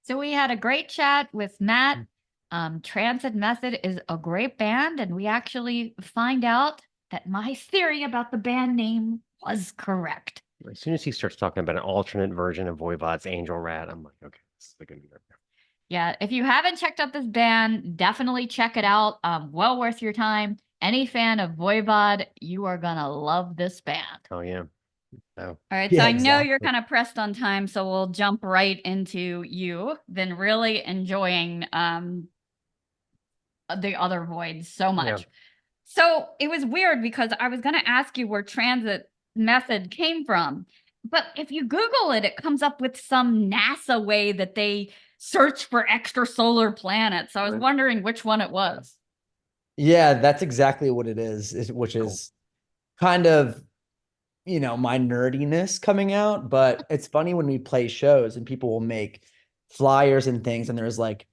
So we had a great chat with Matt. Transit Method is a great band, and we actually find out that my theory about the band name was correct. As soon as he starts talking about an alternate version of Voivod's Angel Rat, I'm like, okay, this is gonna be right there. Yeah, if you haven't checked out this band, definitely check it out. Well worth your time. Any fan of Voivod, you are gonna love this band. Oh yeah. So All right, so Yeah, I know you're exactly. kind of pressed on time, so we'll jump right into you. Been really enjoying the other voids so yeah. much. So it was weird because I was going to ask you where transit method came from. But if you Google it, it comes up with some NASA way that they search for extrasolar planets. So I was Right. wondering which one it was. Yeah, that's exactly what it is, which Cool. is kind of, my nerdiness coming out. But it's funny when we play shows and people will make flyers and things, and there's like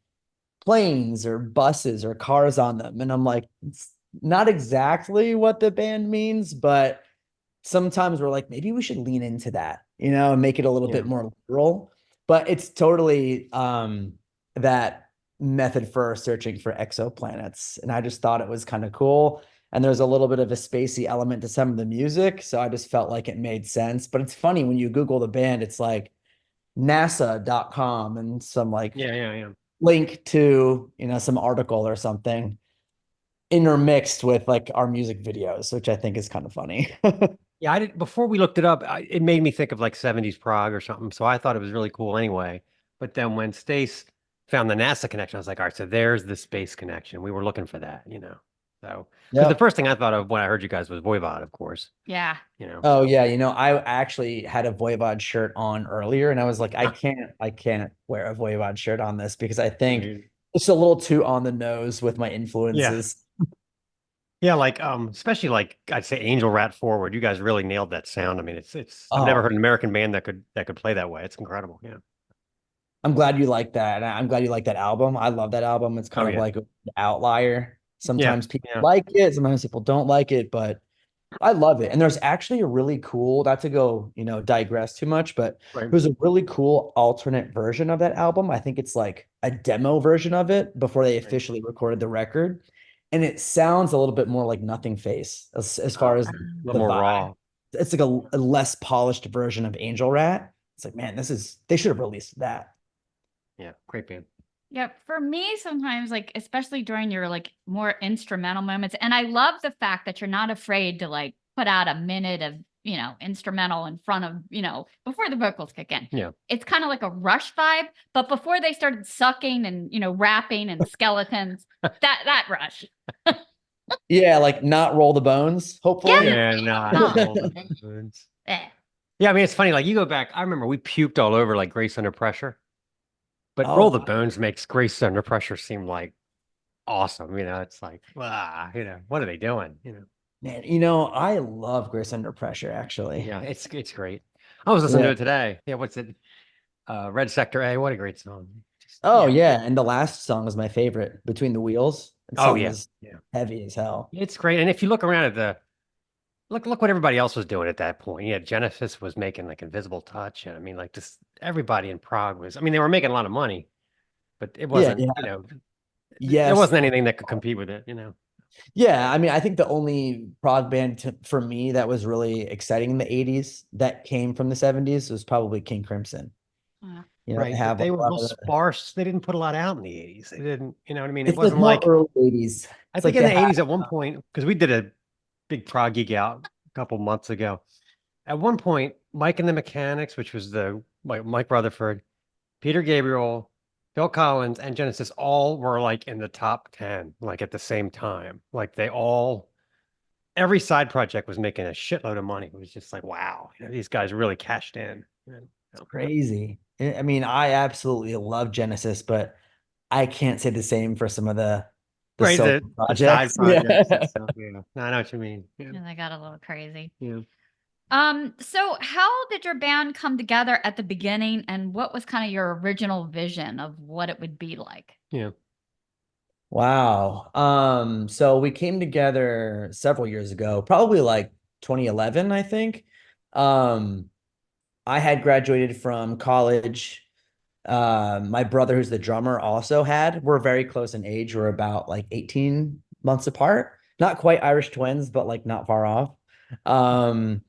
planes or buses or cars on them. And I'm like, it's not exactly what the band means, but sometimes we're like, maybe we should lean into that, and make it a little Yeah. bit more literal. But it's totally that method for searching for exoplanets. And I just thought it was kind of cool. And there's a little bit of a spacey element to some of the music. So I just felt like it made sense. But it's funny when you Google the band, it's like NASA.com and some like Yeah. link to, some article or something intermixed with like our music videos, which I think is kind of funny. Yeah, I did before we looked it up, it made me think of like 70s Prague or something. So I thought it was really cool anyway. But then when Stace found the NASA connection, I was like, all right, so there's the space connection. We were looking for that. So because the Yep. first thing I thought of when I heard you guys was Voivod, of course. Yeah. Oh yeah, I actually had a Voivod shirt on earlier, and I was like, I can't wear a Voivod shirt on this because I think Right. it's a little too on the nose with my Yeah. influences. Yeah, like especially like I'd say Angel Rat Forward. You guys really nailed that sound. I mean, it's I've never Oh, heard an American band that could play that way. It's incredible. Yeah. I'm glad you like that. And I'm glad you like that album. I love that album. It's Oh kind of yeah. like an outlier. Yeah. Sometimes people Yeah. like it, sometimes people don't like it, but I love it. And there's actually a really cool, not to go, digress too much, but Right. there's a really cool alternate version of that album. I think it's like a demo version of it before they Right. officially recorded the record. And it sounds a little bit more like Nothing Face as far Oh, as a the little more vibe. raw. It's like a less polished version of Angel Rat. It's like, man, they should have released that. Yeah. Great band. Yeah, for me, sometimes, like, especially during your like more instrumental moments, and I love the fact that you're not afraid to like put out a minute of, instrumental in front of, before the vocals kick in. Yeah. It's kind of like a Rush vibe, but before they started sucking and, rapping and skeletons, that Rush. Yeah, like not roll the bones, hopefully. Yeah. Yeah, not Oh. all the bones. Eh. Yeah, I mean it's funny. Like you go back, I remember we puked all over like Grace Under Pressure, but Roll the Oh, Bones makes Grace Under Pressure seem like awesome. It's like, what are they doing? man, I love Grace Under Pressure, actually. Yeah, it's great. I was listening to Yeah. it today. Yeah, what's it? Red Sector A. What a great song. Just, Oh yeah. yeah, and the last song is my favorite, Between the Wheels. That Oh song yeah. is Yeah. heavy as hell. It's great. And if you look around at look what everybody else was doing at that point. Yeah, Genesis was making like Invisible Touch. And I mean, like just everybody in Prague was, I mean, they were making a lot of money, but it Yeah, wasn't, yeah. there Yes. wasn't anything that could compete with it. Yeah, I mean, I think the only prog band for me that was really exciting in the 80s that came from the 70s was probably King Crimson. They Right. But have a they were lot real of sparse. They didn't put a lot out in the 80s. They didn't, you know what I mean? It it's like wasn't more like, early 80s. I It's think like in they the had 80s at one point, because we did a big Prague gig out a couple months ago. At one point, Mike and the Mechanics, which was the Mike Rutherford, Peter Gabriel, Phil Collins, and Genesis all were like in the top 10, like at the same time. Like every side project was making a shitload of money. It was just like, wow, these guys really cashed in. crazy. I mean, I absolutely love Genesis, but I can't say the same for some of the Right, solo the side projects. projects and Yeah. stuff. Yeah, no, I know what you mean. Yeah, And they got a little crazy. yeah, So how did your band come together at the beginning, and what was kind of your original vision of what it would be like? yeah. Wow. So we came together several years ago, probably like 2011, I think. Um, I had graduated from college. My brother, who's the drummer, also had. We're very close in age. We're about like 18 months apart. Not quite Irish twins, but like not far off. Um,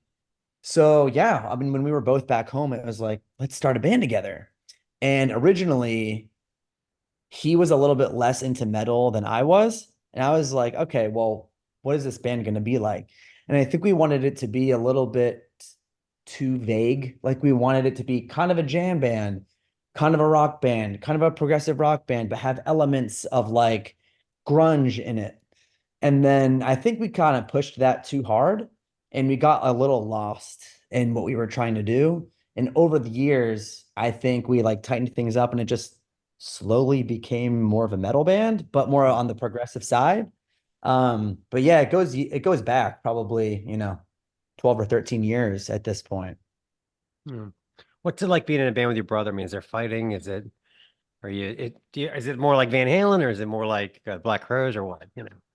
so yeah, I mean, when we were both back home, it was like, let's start a band together. And originally, he was a little bit less into metal than I was. And I was like, okay, well, what is this band going to be like? And I think we wanted it to be a little bit too vague. Like we wanted it to be kind of a jam band, kind of a rock band, kind of a progressive rock band, but have elements of like grunge in it. And then I think we kind of pushed that too hard and we got a little lost in what we were trying to do. And over the years, I think we like tightened things up and it just slowly became more of a metal band, but more on the progressive side. But yeah, it goes back probably, 12 or 13 years at this point. Hmm. What's it like being in a band with your brother? I mean, is there fighting? Is it more like Van Halen or is it more like Black Crowes or what?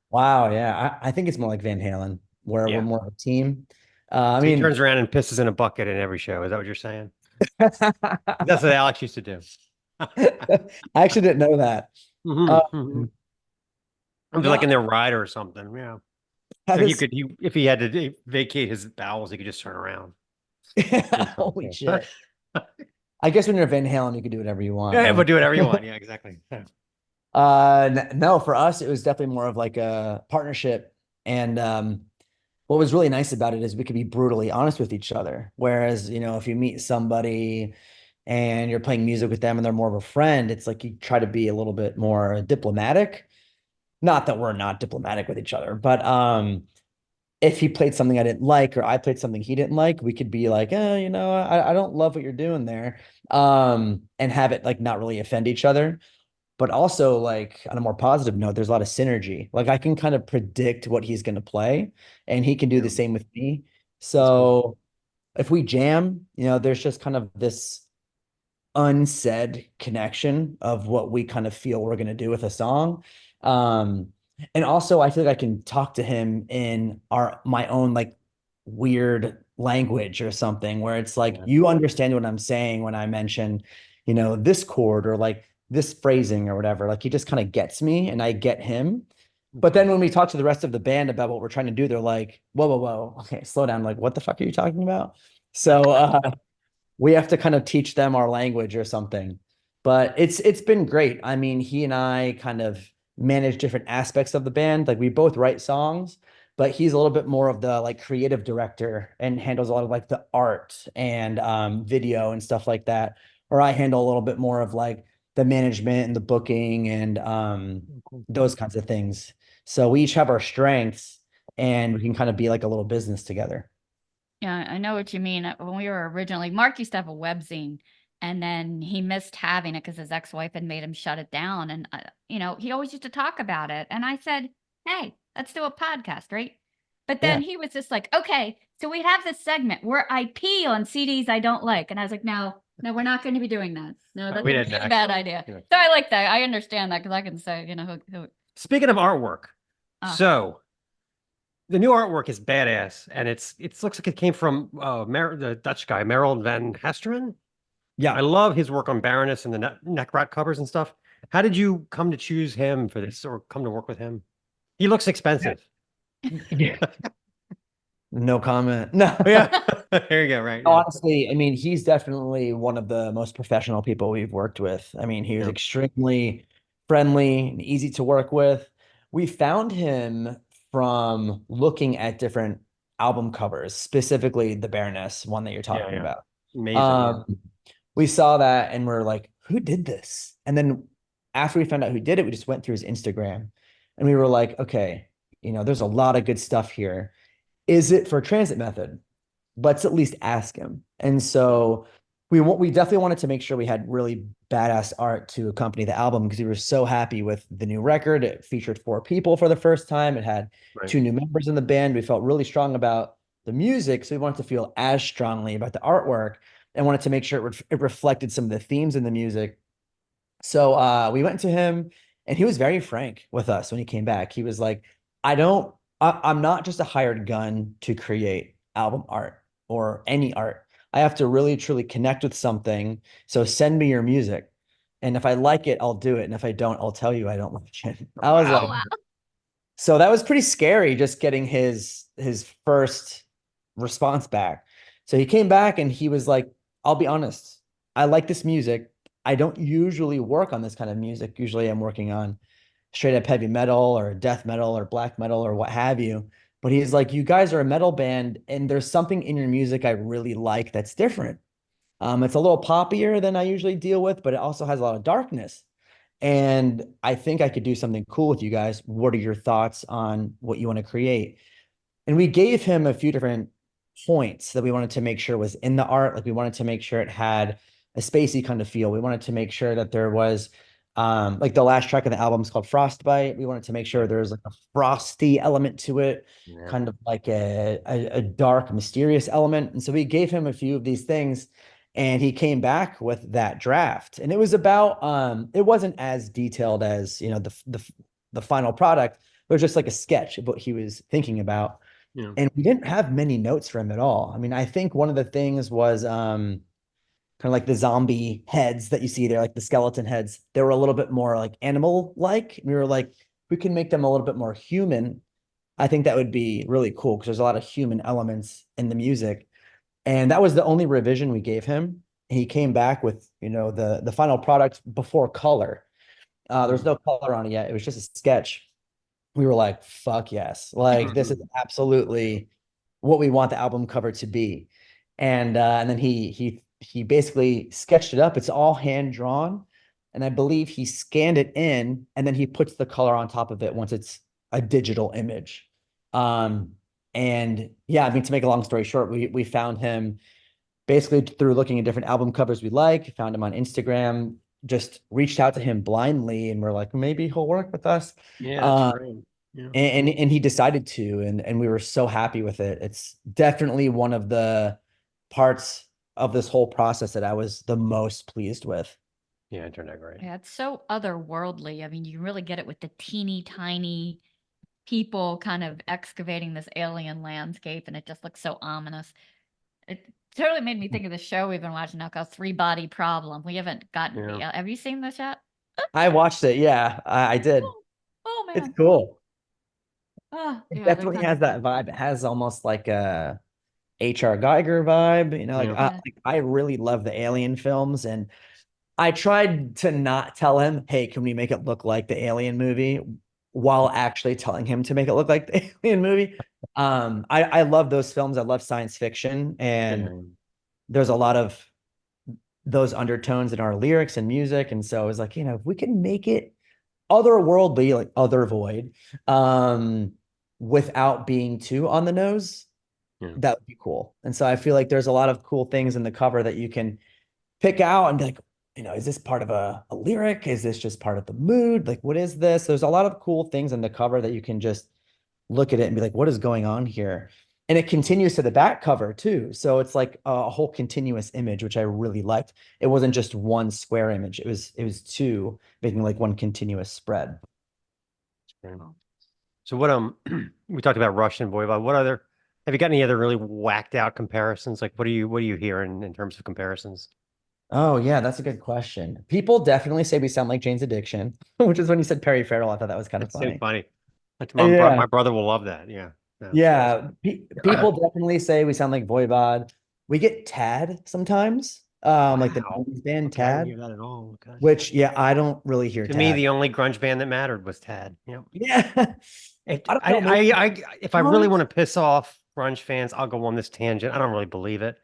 Wow, yeah. I think it's more like Van Halen, where we're Yeah. more of a team. I So he mean, turns around and pisses in a bucket in every show. Is that what you're saying? That's what Alex used to do. I actually didn't know that. Hmm. Hmm. Um, Like yeah, in their ride or something. Yeah. that So is if he had to vacate his bowels, he could just turn around. holy shit. I guess when you're Van Halen, you can do whatever you want, Yeah, man. but do whatever you want. Yeah, exactly. Yeah. No, for us, it was definitely more of like a partnership. And what was really nice about it is we could be brutally honest with each other. Whereas, if you meet somebody and you're playing music with them and they're more of a friend, it's like you try to be a little bit more diplomatic. Not that we're not diplomatic with each other, but if he played something I didn't like or I played something he didn't like, we could be like, I don't love what you're doing there. And have it like not really offend each other. But also, like on a more positive note, there's a lot of synergy. Like I can kind of predict what he's going to play, and he can do Yeah, the same with me. that's cool. So if we jam, there's just kind of this unsaid connection of what we kind of feel we're going to do with a song. Um, and also I feel like I can talk to him in my own like weird language or something where it's like Yeah. you understand what I'm saying when I mention, this chord or like this phrasing or whatever. Like he just kind of gets me and I get him. That's But then cool. when we talk to the rest of the band about what we're trying to do, they're like, whoa, whoa, whoa. Okay, slow down. Like, what the fuck are you talking about? So we have to kind of teach them our language or something. But it's been great. I mean, he and I kind of manage different aspects of the band. Like we both write songs, but he's a little bit more of the like creative director and handles a lot of like the art and video and stuff like that. Or I handle a little bit more of like the management and the booking and Cool. those kinds of things. So we each have our strengths and we can kind of be like a little business together. Yeah, I know what you mean. When we were originally, Mark used to have a webzine, and then he missed having it because his ex-wife had made him shut it down. And he always used to talk about it. And I said, "Hey, let's do a podcast, right?" But then Yeah. he was just like, "Okay, so we have this segment where I pee on CDs I don't like," and I was like, "No, no, we're not going to be doing that. No, that's We a didn't really bad actually. idea." Yeah. So I like that. I understand that because I can say, Speaking of artwork, uh, so the new artwork is badass, and it looks like it came from the Dutch guy Merrill van Hesteren. I Yeah. love his work on Baroness and the Necrot covers and stuff. How did you come to choose him for this, or come to work with him? He looks expensive. Yeah. No comment. No. Yeah, there you go. Right. Yeah. Honestly, I mean, he's definitely one of the most professional people we've worked with. I mean, he was Yeah. extremely friendly and easy to work with. We found him from looking at different album covers, specifically the Baroness one that you're Yeah. talking Yeah. about. Amazing. Yeah. Um, we saw that and we're like, who did this? And then after we found out who did it, we just went through his Instagram and we were like, okay, there's a lot of good stuff here. Is it for Transit Method? Let's at least ask him. And so we definitely wanted to make sure we had really badass art to accompany the album because we were so happy with the new record. It featured 4 people for the first time. It had Right. 2 new members in the band. We felt really strong about the music, so we wanted to feel as strongly about the artwork and wanted to make sure it reflected some of the themes in the music. So we went to him and he was very frank with us when he came back. He was like, I'm not just a hired gun to create album art or any art. I have to really truly connect with something. So send me your music. And if I like it, I'll do it. And if I don't, I'll tell you I don't like it. I was Oh, like, wow. so that was pretty scary just getting his first response back. So he came back and he was like, I'll be honest, I like this music. I don't usually work on this kind of music. Usually I'm working on straight up heavy metal or death metal or black metal or what have you. But he's like, you guys are a metal band, and there's something in your music I really like that's different. It's a little poppier than I usually deal with, but it also has a lot of darkness. And I think I could do something cool with you guys. What are your thoughts on what you want to create? And we gave him a few different points that we wanted to make sure was in the art. Like we wanted to make sure it had a spacey kind of feel. We wanted to make sure that there was like the last track of the album is called Frostbite. We wanted to make sure there's like a frosty element to it, Yeah. kind of like a dark, mysterious element. And so we gave him a few of these things and he came back with that draft. And it was about it wasn't as detailed as, you know, the final product. It was just like a sketch of what he was thinking about. Yeah. And we didn't have many notes for him at all. I mean, I think one of the things was kind of like the zombie heads that you see there, like the skeleton heads. They were a little bit more like animal-like. We were like, we can make them a little bit more human. I think that would be really cool because there's a lot of human elements in the music. And that was the only revision we gave him. He came back with, you know, the final product before color. There's no color on it yet. It was just a sketch. We were like, fuck yes. Like this is absolutely what we want the album cover to be. And then he basically sketched it up. It's all hand drawn. And I believe he scanned it in and then he puts the color on top of it once it's a digital image. Um, and yeah, I mean, to make a long story short, we found him basically through looking at different album covers we like, found him on Instagram, just reached out to him blindly, and we're like, maybe he'll work with us. Yeah, that's Uh, great. Yeah. and he decided to, and we were so happy with it. It's definitely one of the parts of this whole process that I was the most pleased with. Yeah, it turned out great. Yeah, it's so otherworldly. I mean, you really get it with the teeny tiny people kind of excavating this alien landscape, and it just looks so ominous. It totally made me think of the show we've been watching now called Three Body Problem. We haven't gotten Yeah. have you seen this yet? I watched it. Yeah, I did. Oh, oh It's man. cool. Oh, It yeah, they're definitely kind has of that vibe. It has almost like a HR Geiger vibe. You know, Yeah. like I really love the Alien films, and I tried to not tell him, hey, can we make it look like the Alien movie while actually telling him to make it look like the Alien movie. I love those films. I love science fiction, and Yeah. there's a lot of those undertones in our lyrics and music. And so I was like, you know, if we can make it otherworldly, like other void, without being too on the nose, Yeah. that would be cool. And so I feel like there's a lot of cool things in the cover that you can pick out and be like, you know, is this part of a lyric? Is this just part of the mood? Like, what is this? There's a lot of cool things in the cover that you can just look at it and be like, what is going on here? And it continues to the back cover too. So it's like a whole continuous image, which I really liked. It wasn't just one square image. It was two, making like one continuous spread. Great. So what we talked about Rush and Voivod. What other have you got any other really whacked out comparisons? Like what are you hearing in terms of comparisons? Oh yeah, that's a good question. People definitely say we sound like Jane's Addiction, which is when you said Perry Farrell. I thought that was kind of That's so funny. funny. Like Yeah. my brother will love that. Yeah. No, that's Yeah, awesome. people definitely say we sound like Voivod. We get Tad sometimes, like the Wow. 90s band Okay, I didn't Tad, hear that at all. Okay. which yeah, I don't really hear To me, Tad. the only grunge band that mattered was Tad. Yep. Yeah, It, I don't know, maybe if I really want to piss off grunge fans, I'll go on this tangent. I don't really believe it,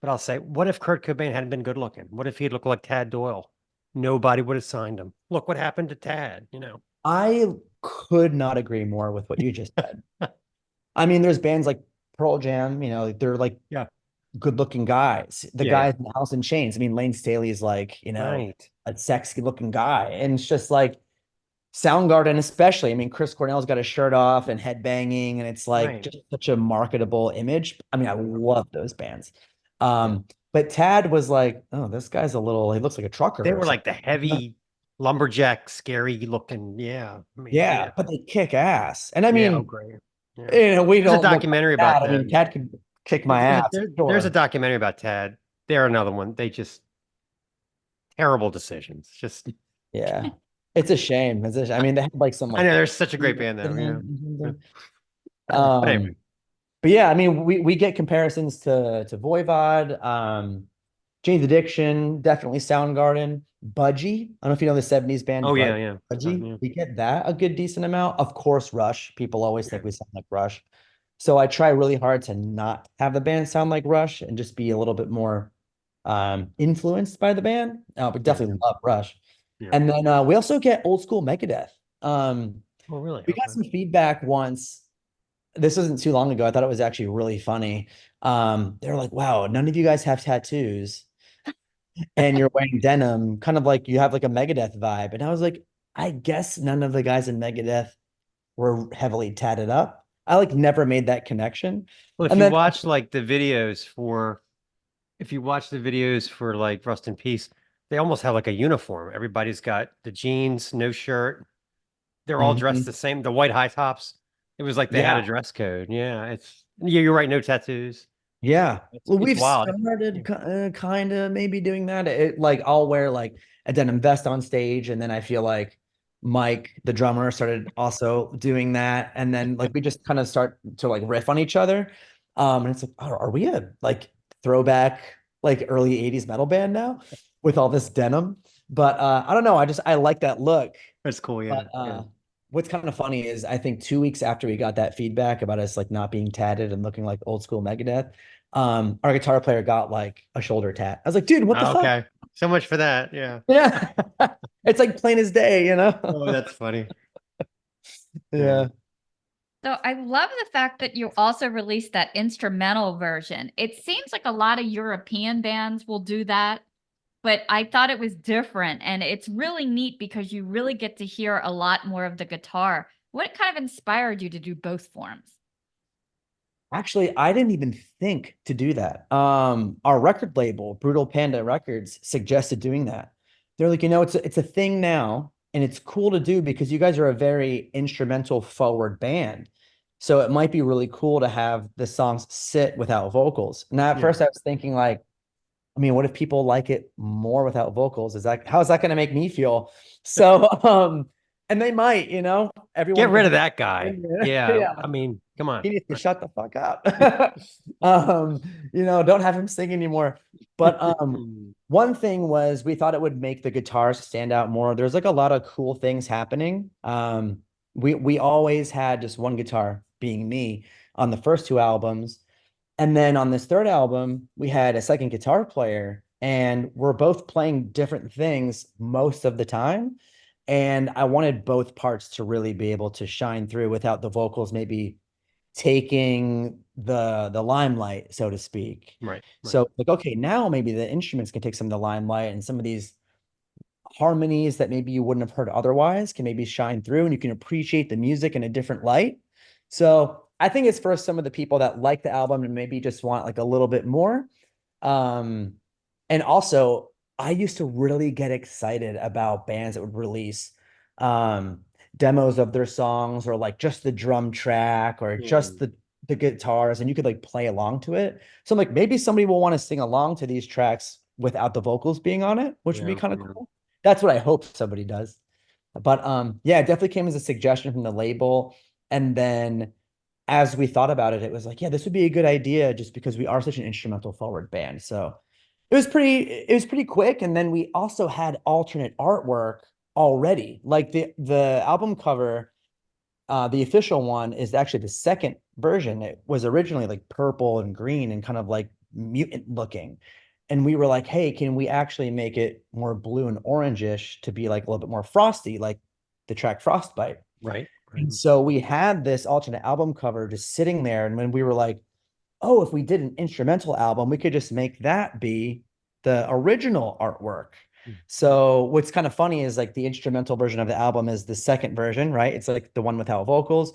but I'll say, what if Kurt Cobain hadn't been good looking? What if he looked like Tad Doyle? Nobody would have signed him. Look what happened to Tad, you know. I could not agree more with what you just said. I mean, there's bands like Pearl Jam, you know, they're like Yeah. good-looking guys. The Yeah, guys in House in Chains. I mean, Lane Staley is like, you know, right. a sexy-looking guy, and it's just like Soundgarden, especially. I mean, Chris Cornell's got a shirt off and headbanging, and it's like Right. just such a marketable image. I mean, I love those bands. Yeah. But Tad was like, oh, this guy's a little, he looks like a trucker They or were like the something. heavy lumberjack, scary looking. Yeah. I mean, Yeah, yeah. but they kick ass. And I Yeah. Oh, mean, great. Yeah. you know, we There's a don't look like documentary about Tad. I mean, them. Tad could kick my ass, There's a sure. documentary about Tad. They're another one. They just terrible decisions. Just Yeah. It's a shame. I mean, they had like some I like know they're such a great band though. But anyway, but yeah, I mean, we get comparisons to Voivod, Jane's Addiction, definitely Soundgarden, Budgie. I don't know if you know the 70s band oh yeah, yeah, Budgie. yeah. We get that a good decent amount. Of course, Rush. People always think we sound like Rush. So I try really hard to not have the band sound like Rush and just be a little bit more influenced by the band. But Yeah, definitely love Rush. yeah. And then we also get old school Megadeth. Oh really? We got Okay. some feedback once. This wasn't too long ago. I thought it was actually really funny. They're like, wow, none of you guys have tattoos and you're wearing denim, kind of like you have like a Megadeth vibe. And I was like, I guess none of the guys in Megadeth were heavily tatted up. I like never made that connection. Well, if And you then watch like the videos for, if you watch the videos for like Rust in Peace, they almost have like a uniform. Everybody's got the jeans, no shirt. They're all dressed Mhm. the same. The white high tops. It was like they had a Yeah, dress code. Yeah, yeah. You're right. No tattoos. yeah. Well, It's we've wild. Yeah. started kind of maybe doing that. It like I'll wear like a denim vest on stage, and then I feel like Mike, the drummer, started also doing that, and then like we just kind of start to like riff on each other. And it's like, are we a like throwback like early 80s metal band now with all this denim? But I don't know. I like that look. That's cool. Yeah, But yeah. what's kind of funny is I think 2 weeks after we got that feedback about us like not being tatted and looking like old school Megadeth, our guitar player got like a shoulder tat. I was like, dude, what the fuck? Okay. So much for that. Yeah. Yeah. It's like plain as day, you know? Oh, that's funny. Yeah. Yeah. So I love the fact that you also released that instrumental version. It seems like a lot of European bands will do that, but I thought it was different. And it's really neat because you really get to hear a lot more of the guitar. What kind of inspired you to do both forms? Actually, I didn't even think to do that. Our record label, Brutal Panda Records, suggested doing that. They're like, it's a thing now, and it's cool to do because you guys are a very instrumental forward band. So it might be really cool to have the songs sit without vocals. Now, at Yeah. first, I was thinking like, I mean, what if people like it more without vocals? How is that going to make me feel? So, and they might, Get everyone rid can of that guy. Yeah. yeah. I mean, come on. He needs to shut the fuck up. Don't have him sing anymore. But one thing was we thought it would make the guitars stand out more. There's like a lot of cool things happening. We always had just one guitar, being me, on the first two albums. And then on this third album, we had a second guitar player, and we're both playing different things most of the time. And I wanted both parts to really be able to shine through without the vocals maybe taking the limelight, so to speak. Right. So like, okay, now maybe the instruments can take some of the limelight and some of these harmonies that maybe you wouldn't have heard otherwise can maybe shine through and you can appreciate the music in a different light. So I think it's for some of the people that like the album and maybe just want like a little bit more. And also I used to really get excited about bands that would release demos of their songs or like just the drum track or just the guitars and you could like play along to it. So I'm like, maybe somebody will want to sing along to these tracks without the vocals being on it, which would be kind of cool. That's what I hope somebody does. But yeah, it definitely came as a suggestion from the label. And then as we thought about it, it was like, yeah, this would be a good idea just because we are such an instrumental forward band. So it was pretty quick. And then we also had alternate artwork already. Like the album cover, the official one is actually the second version. It was originally like purple and green and kind of like mutant looking. And we were like, hey, can we actually make it more blue and orangish to be like a little bit more frosty, like the track Frostbite? Right. And so we had this alternate album cover just sitting there. And when we were like, oh, if we did an instrumental album, we could just make that be the original artwork. So what's kind of funny is like the instrumental version of the album is the second version, right? It's like the one without vocals,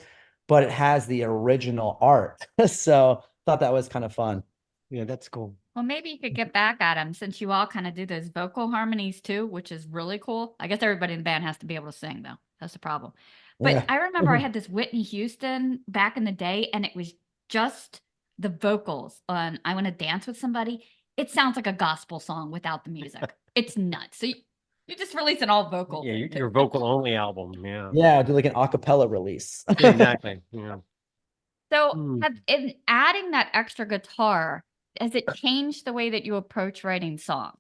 but it has the original art. So thought that was kind of fun. Yeah, that's cool. Well, maybe you could get back at him since you all kind of do those vocal harmonies too, which is really cool. I guess everybody in the band has to be able to sing, though. That's the problem. But Yeah. I remember I had this Whitney Houston back in the day, and it was just the vocals on I Want to Dance with Somebody. it sounds like a gospel song without the music. It's nuts. So you just release an all vocal Yeah, thing your too. vocal only album. Yeah. Yeah, I'll do like an acapella release. Yeah, exactly. Yeah. So Hmm. in adding that extra guitar, has it changed the way that you approach writing songs?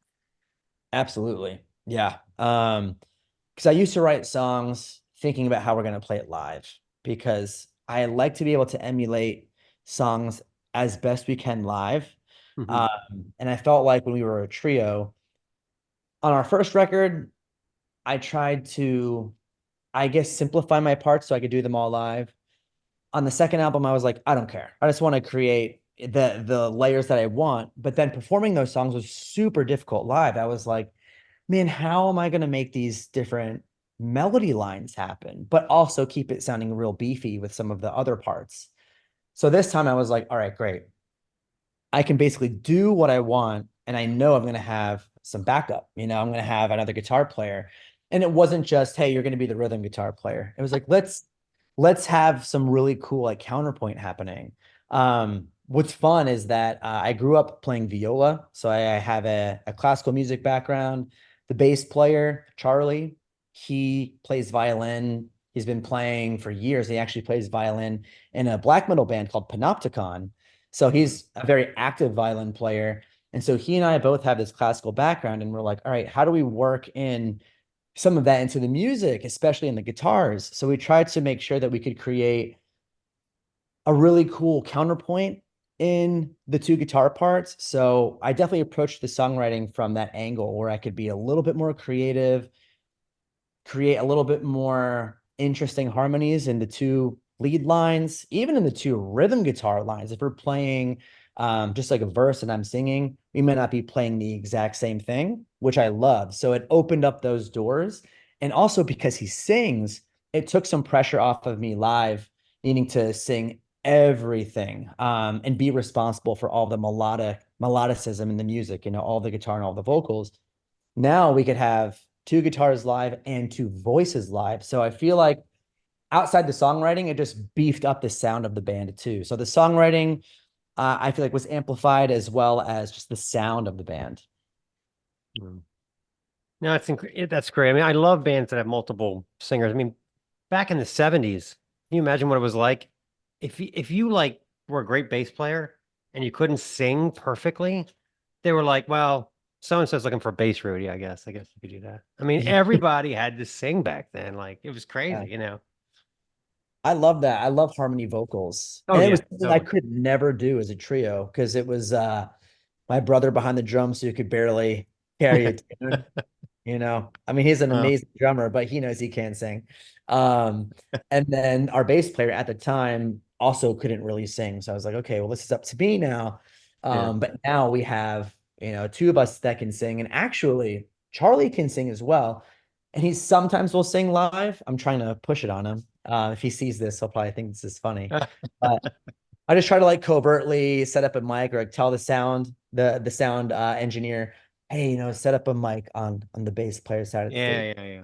Absolutely. Yeah. Because I used to write songs thinking about how we're going to play it live because I like to be able to emulate songs as best we can live. Mhm. And I felt like when we were a trio on our first record, I tried to, I guess, simplify my parts so I could do them all live. On the second album, I was like, I don't care. I just want to create the layers that I want. But then performing those songs was super difficult live. I was like, man, how am I going to make these different melody lines happen, but also keep it sounding real beefy with some of the other parts? So this time I was like, all right, great. I can basically do what I want. And I know I'm going to have some backup. I'm going to have another guitar player. And it wasn't just, hey, you're going to be the rhythm guitar player. It was like, let's have some really cool like counterpoint happening. What's fun is that I grew up playing viola. So I have a classical music background. The bass player, Charlie, he plays violin. He's been playing for years. He actually plays violin in a black metal band called Panopticon. So he's a very active violin player. And so he and I both have this classical background, and we're like, all right, how do we work in some of that into the music, especially in the guitars? So we tried to make sure that we could create a really cool counterpoint in the two guitar parts. So I definitely approached the songwriting from that angle where I could be a little bit more creative, create a little bit more interesting harmonies in the two lead lines, even in the two rhythm guitar lines. If we're playing just like a verse and I'm singing, we may not be playing the exact same thing, which I love. So it opened up those doors. And also because he sings, it took some pressure off of me live, needing to sing everything and be responsible for all the melodicism in the music, all the guitar and all the vocals. Now we could have two guitars live and two voices live. So I feel like outside the songwriting, it just beefed up the sound of the band too. So the songwriting, I feel like was amplified as well as just the sound of the band. Mm. No, that's great. I mean, I love bands that have multiple singers. I mean, back in the 70s, can you imagine what it was like if you like were a great bass player and you couldn't sing perfectly? They were like, well, so and so's looking for a bass Rudy, I guess. I guess you could do that. I mean, everybody had to sing back then. Like it was Yeah. crazy, you know. I love that. I love harmony vocals. Oh And it yeah, was something I totally. could never do as a trio because it was my brother behind the drums who could barely carry a tune. I mean, he's an Uh, amazing drummer, but he knows he can't sing. Um, and then our bass player at the time also couldn't really sing. So I was like, okay, well, this is up to me now. yeah. But now we have, two of us that can sing. And actually, Charlie can sing as well. And he sometimes will sing live. I'm trying to push it on him. If he sees this, he'll probably think this is funny. But I just try to like covertly set up a mic or like tell the sound engineer, hey, set up a mic on the bass player side of the stage, Yeah.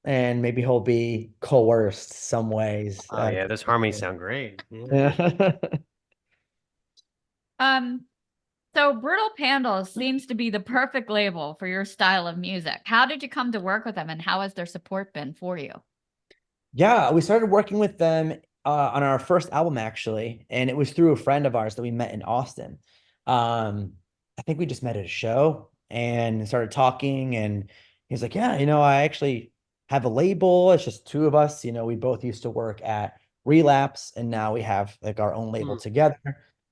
and maybe he'll be coerced some ways. Oh yeah, those harmonies sound great. Yeah. Yeah. Um, so Brutal Pandals seems to be the perfect label for your style of music. How did you come to work with them, and how has their support been for you? Yeah, we started working with them on our first album actually, and it was through a friend of ours that we met in Austin. I think we just met at a show and started talking, and he's like, "Yeah, I actually have a label. It's just two of us. We both used to work at Relapse, and now we have like our own label Hmm. together."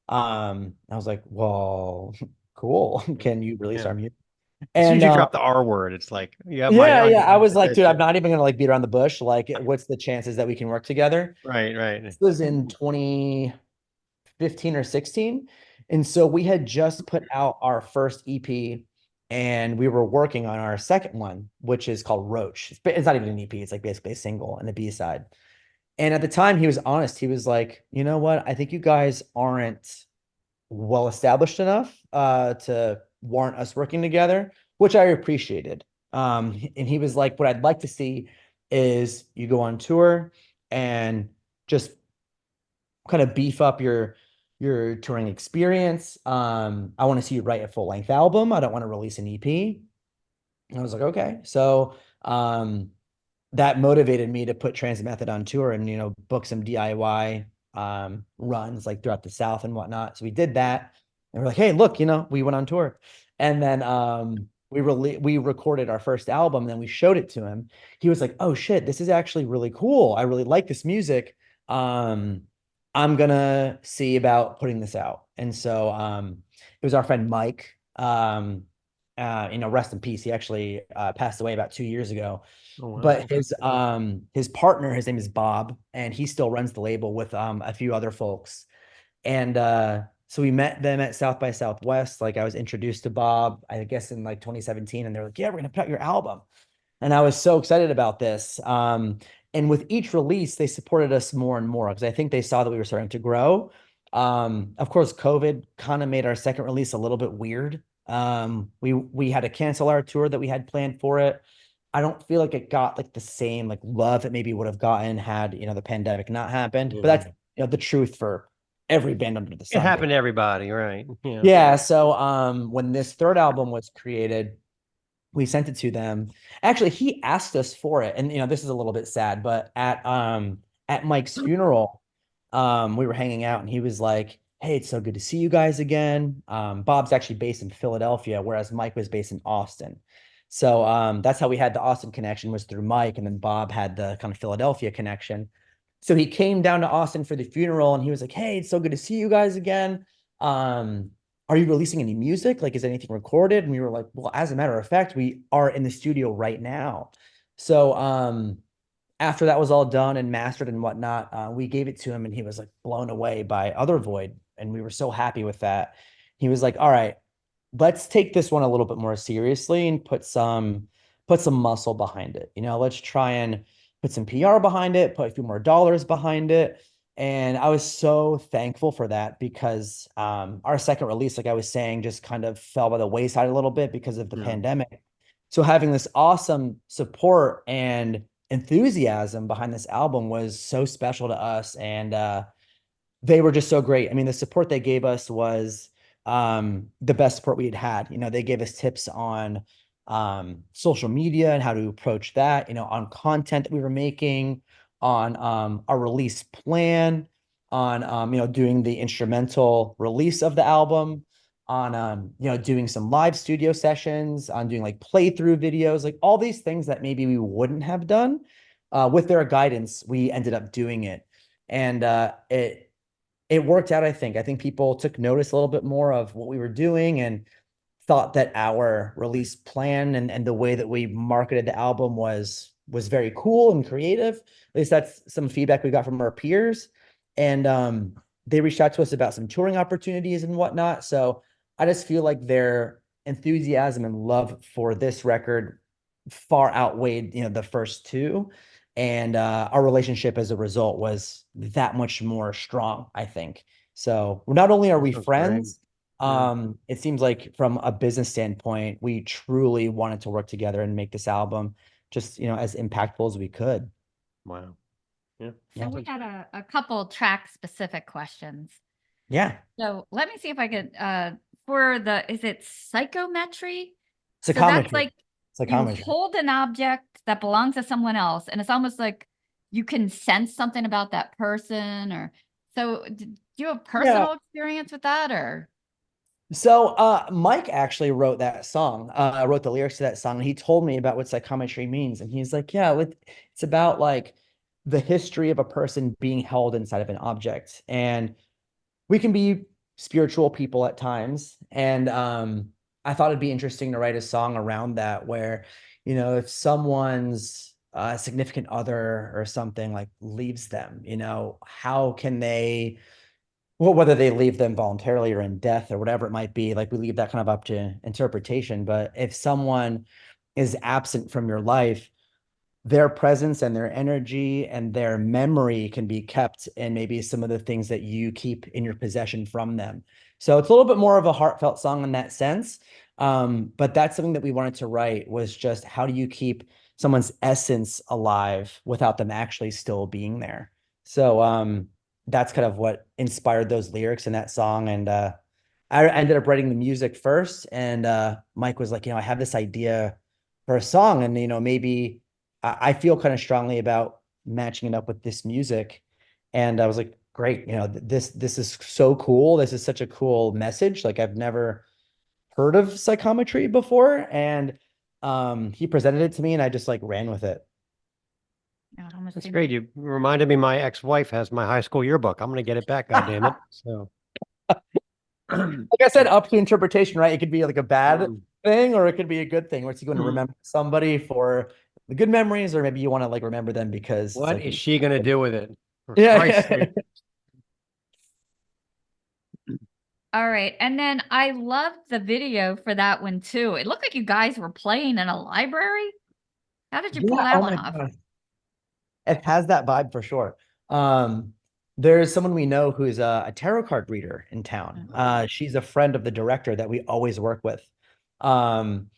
I was like, "Well, cool. Can you release Yeah. our music?" As soon as And you drop the R word, it's like you have my yeah, yeah. I was like, dude, I'm attention. not even gonna like beat around the bush. Like, what's the chances that we can work together? Right. This was in 2015 or 16. And so we had just put out our first EP and we were working on our second one, which is called Roach. It's not even an EP, it's like basically a single and a B-side. And at the time, he was honest. He was like, you know what? I think you guys aren't well established enough to warrant us working together, which I appreciated. And he was like, what I'd like to see is you go on tour and just kind of beef up your touring experience. I want to see you write a full-length album. I don't want to release an EP. And I was like, okay. So that motivated me to put Transit Method on tour and, book some DIY runs like throughout the South and whatnot. So we did that. And we're like, hey, look, we went on tour. And then we recorded our first album, and then we showed it to him. He was like, oh shit, this is actually really cool. I really like this music. I'm gonna see about putting this out. And so it was our friend Mike. Rest in peace. He actually passed away about 2 years ago. Oh, wow. But his partner, his name is Bob, and he still runs the label with a few other folks. And so we met them at South by Southwest. Like, I was introduced to Bob, I guess in like 2017, and they're like, yeah, we're gonna put out your album. And I was so excited about this. And with each release, they supported us more and more because I think they saw that we were starting to grow. Of course, COVID kind of made our second release a little bit weird. We had to cancel our tour that we had planned for it. I don't feel like it got like the same like love it maybe would have gotten had, the pandemic not happened. But that's, the truth for every band under the It sun. happened to everybody, right? Yeah. Yeah. So when this third album was created, we sent it to them. Actually, he asked us for it. And this is a little bit sad, but at Mike's funeral, we were hanging out and he was like, hey, it's so good to see you guys again. Bob's actually based in Philadelphia, whereas Mike was based in Austin. So that's how we had the Austin connection, was through Mike, and then Bob had the kind of Philadelphia connection. So he came down to Austin for the funeral and he was like, hey, it's so good to see you guys again. Are you releasing any music? Like, is anything recorded? And we were like, well, as a matter of fact, we are in the studio right now. So after that was all done and mastered and whatnot, we gave it to him and he was like blown away by Other Void. And we were so happy with that. He was like, all right, let's take this one a little bit more seriously and put some muscle behind it. Let's try and put some PR behind it, put a few more dollars behind it. And I was so thankful for that because our second release, like I was saying, just kind of fell by the wayside a little bit because of the pandemic. So having this awesome support and enthusiasm behind this album was so special to us. And they were just so great. I mean, the support they gave us was the best support we had. They gave us tips on social media and how to approach that, on content that we were making, on our release plan, on doing the instrumental release of the album, on doing some live studio sessions, on doing like playthrough videos, like all these things that maybe we wouldn't have done. With their guidance, we ended up doing it. And it worked out, I think. I think people took notice a little bit more of what we were doing and thought that our release plan and the way that we marketed the album was very cool and creative. At least that's some feedback we got from our peers. And they reached out to us about some touring opportunities and whatnot. So I just feel like their enthusiasm and love for this record far outweighed, the first two. And our relationship as a result was that much more strong, I think. So not only are we friends, it seems like from a business standpoint, we truly wanted to work together and make this album just, as impactful as we could. Wow. Yeah. So we had a couple track specific questions. Yeah. So let me see if I could, is it psychometry? Psychometry. So that's like, Psychometry. you hold an object that belongs to someone else, and it's almost like you can sense something about that person. Or so, do you have personal experience with that, or? So Mike actually wrote that song. I wrote the lyrics to that song, and he told me about what psychometry means. And he's like, yeah, it's about like the history of a person being held inside of an object. And we can be spiritual people at times. And I thought it'd be interesting to write a song around that where, if someone's significant other or something like leaves them, how can they, well, whether they leave them voluntarily or in death or whatever it might be, like we leave that kind of up to interpretation. But if someone is absent from your life, their presence and their energy and their memory can be kept in maybe some of the things that you keep in your possession from them. So it's a little bit more of a heartfelt song in that sense. But that's something that we wanted to write, was just how do you keep someone's essence alive without them actually still being there? So that's kind of what inspired those lyrics in that song. And I ended up writing the music first, and Mike was like, I have this idea for a song, and maybe I feel kind of strongly about matching it up with this music. And I was like, great, this is so cool. This is such a cool message. Like I've never heard of psychometry before, and he presented it to me, and I just like ran with it. Yeah, it almost That's seems great. You reminded me my ex-wife has my high school yearbook. I'm gonna get it back, God damn it. So Like I said, up to interpretation, right? It could be like a bad Mm. thing, or it could be a good thing. Where it's going to Mhm. remember somebody for the good memories, or maybe you want to like remember them because it's What like, is she gonna do with it? For yeah, Christ's yeah. sake. all right. And then I loved the video for that one too. It looked like you guys were playing in a library. How did you pull Yeah, that oh one my off? God. It has that vibe for sure. There's someone we know who's a tarot card reader in town. She's a friend of the director that we always work with. Um,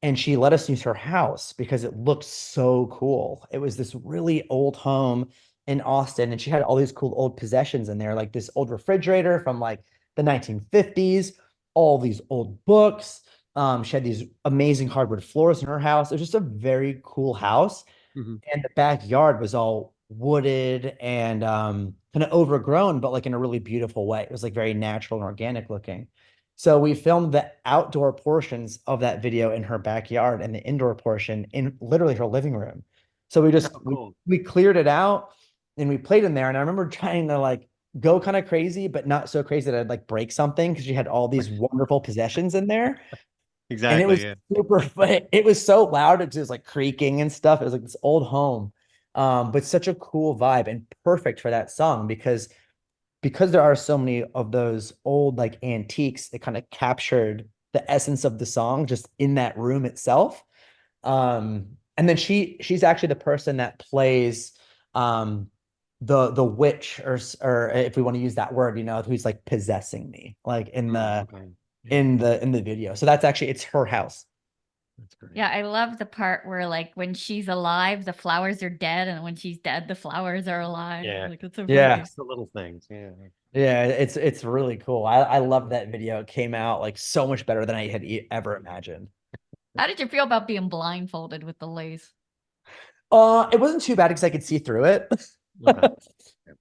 and she let us use her house because it looked so cool. It was this really old home in Austin, and she had all these cool old possessions in there, like this old refrigerator from like the 1950s, all these old books. She had these amazing hardwood floors in her house. It was just a very cool house, Mhm. and the backyard was all wooded and kind of overgrown, but like in a really beautiful way. It was like very natural and organic looking. So we filmed the outdoor portions of that video in her backyard and the indoor portion in literally her living room. So we just Oh, cool. we cleared it out and we played in there. And I remember trying to like go kind of crazy, but not so crazy that I'd like break something because she had all these wonderful possessions in there. And it Exactly. was Yeah. super, it was so loud. It was like creaking and stuff. It was like this old home. But such a cool vibe and perfect for that song because there are so many of those old like antiques that kind of captured the essence of the song just in that room itself. And then she's actually the person that plays the witch, or if we want to use that word, who's like possessing me, like in Mm, the okay. Yeah, in the in the video. So that's actually, it's her house. that's great. Yeah, I love the part where like when she's alive, the flowers are dead, and when she's dead, the flowers are alive. Yeah. Like it's so Yeah. funny. Just the little things. Yeah. Yeah, it's really cool. I love that video. It came out like so much better than I had ever imagined. How did you feel about being blindfolded with the lace? It wasn't too bad because I could see through it. Okay.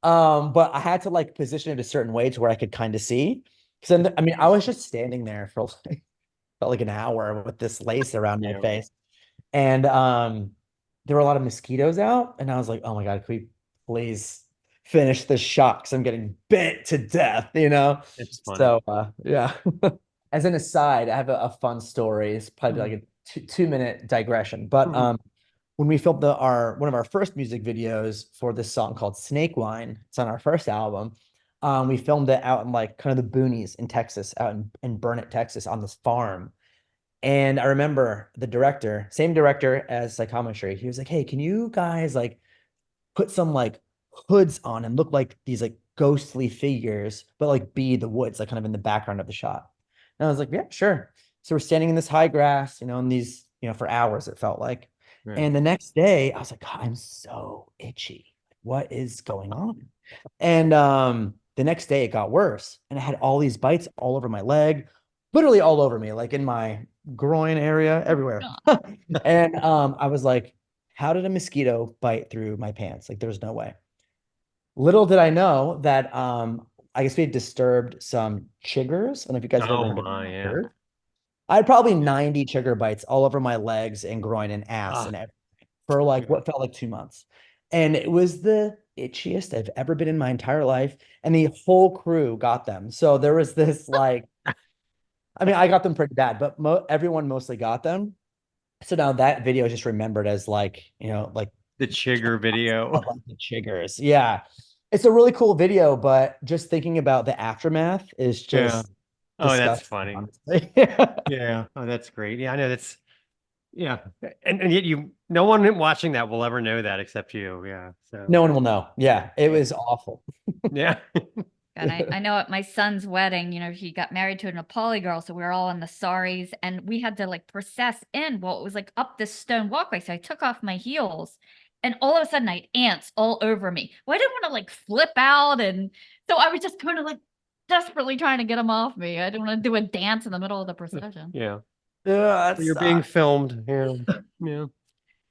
But I had to like position it a certain way to where I could kind of see. Because I mean, I was just standing there for like, felt like an hour with this lace around my Yeah. face. And there were a lot of mosquitoes out, and I was like, oh my God, can we please finish this shot? Because I'm getting bit to death. It's funny. So yeah. As an aside, I have a fun story. It's probably Mhm. like a 2 minute digression. But Mhm. when we filmed our one of our first music videos for this song called Snake Wine, it's on our first album. We filmed it out in like kind of the boonies in Texas, out in Burnett, Texas, on this farm. And I remember the director, same director as psychometry, he was like, hey, can you guys like put some like hoods on and look like these like ghostly figures, but like be the woods, like kind of in the background of the shot. And I was like, yeah, sure. So we're standing in this high grass, in these, for hours, it felt like. Right. And the next day, I was like, God, I'm so itchy. What is going on? And the next day it got worse. And I had all these bites all over my leg, literally all over me, like in my groin area, everywhere. And I was like, how did a mosquito bite through my pants? Like there's no way. Little did I know that I guess we had disturbed some chiggers. I don't know if you guys have ever Oh heard of my, yeah. chiggers. I had probably 90 chigger bites all over my legs and groin and ass Ah, and everything for like yeah. what felt like 2 months. And it was the itchiest I've ever been in my entire life. And the whole crew got them. So there was this like, I mean, I got them pretty bad, but everyone mostly got them. So now that video is just remembered as like, like The Chigger video. about the chiggers. Yeah. It's a really cool video, but just thinking about the aftermath is Yeah. just Oh, that's disgusting, funny. honestly. Yeah. Oh, that's great. Yeah, I know that's yeah. And yet no one watching that will ever know that except you. Yeah. So No one will know. Yeah, it yeah. was awful. Yeah. And I know at my son's wedding, he got married to a Nepali girl, so we were all in the saris, and we had to like process in. Well, it was like up this stone walkway, so I took off my heels, and all of a sudden I had ants all over me. Well, I didn't want to like flip out, and so I was just kind of like desperately trying to get them off me. I didn't want to do a dance in the middle of the procession. Yeah. Yeah, You're being filmed. Yeah. Yeah.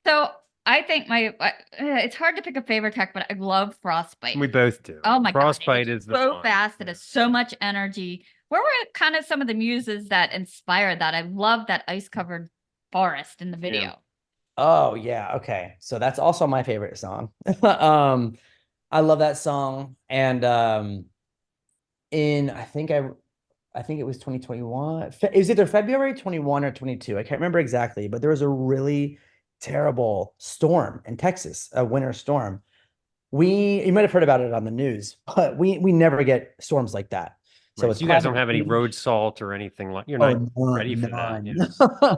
So I think it's hard to pick a favorite track, but I love Frostbite. We both do. Oh my Frostbite God. is the So one. fast. It has so much energy. Where were kind of some of the muses that inspired that? I love that ice covered forest in the video. Oh yeah, okay. So that's also my favorite song. I love that song. And in I think it was 2021. It was either February 21 or 22. I can't remember exactly, but there was a really terrible storm in Texas, a winter storm. You might have heard about it on the news, but we never get storms like that. So Right. it's So you guys don't climate have any change. road salt or anything like you're Oh, not ready for that. none. Yeah.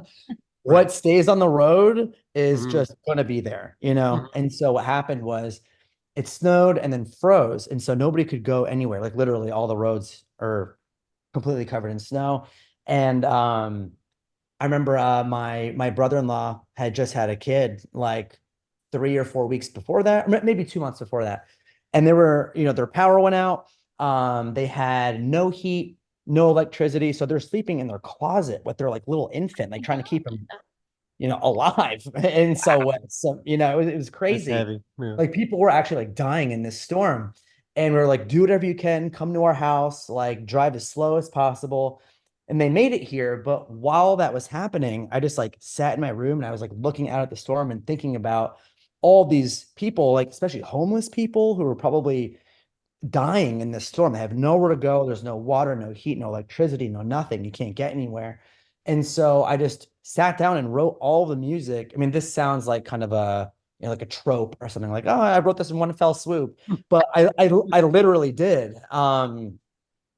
What stays on the road is Mhm. just going to be there, you know? Mhm. And so what happened was it snowed and then froze. And so nobody could go anywhere. Like literally all the roads are completely covered in snow. And I remember my brother-in-law had just had a kid like 3 or 4 weeks before that, or maybe 2 months before that. And their power went out. They had no heat, no electricity. So they're sleeping in their closet with their like little infant, like trying to keep them, alive. And it was That's crazy. heavy. Yeah. Like people were actually like dying in this storm. And we're like, do whatever you can, come to our house, like drive as slow as possible. And they made it here. But while that was happening, I just like sat in my room and I was like looking out at the storm and thinking about all these people, like especially homeless people who were probably dying in this storm. They have nowhere to go. There's no water, no heat, no electricity, no nothing. You can't get anywhere. And so I just sat down and wrote all the music. I mean, this sounds like kind of like a trope or something like, oh, I wrote this in one fell swoop. But I literally did.